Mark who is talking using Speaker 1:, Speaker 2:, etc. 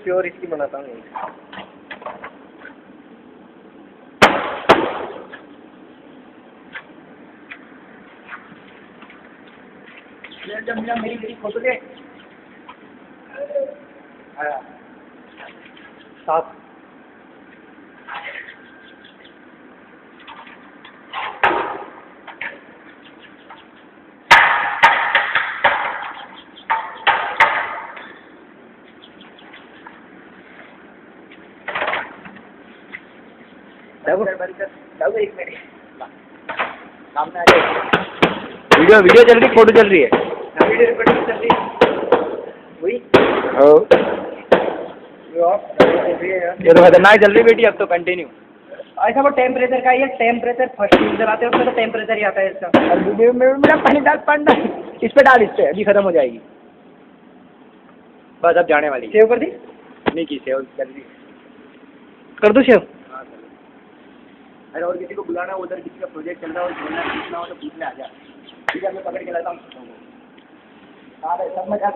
Speaker 1: Pure इसकी बनाता हूँ। मेरी फोटो ले। साफ एक मिनट सामने आ जाए।
Speaker 2: वीडियो चल रही, फोटो चल रही है।
Speaker 1: वीडियो रिकॉर्डिंग चल रही है। वही
Speaker 2: ये तो खतरनाक चल रही बेटी, अब तो कंटिन्यू।
Speaker 1: ऐसा वो टेम्परेचर का ही है, टेम्परेचर फर्स्ट चलाते हैं उसमें तो टेम्परेचर ही आता है इसका।
Speaker 2: मेरा पानी डाल, इस पे डाल, इस पे अभी खत्म हो जाएगी। बस अब जाने वाली।
Speaker 1: सेव कर दी?
Speaker 2: नहीं की सेव, जल्दी
Speaker 1: कर दो सेव।
Speaker 2: अरे और किसी को बुलाना, उधर किसी का प्रोजेक्ट चल रहा हो, बोलना पूछना हो तो पूछने आ जा। ठीक है, मैं पकड़ के लाता हूँ। हाँ भाई, सब मजा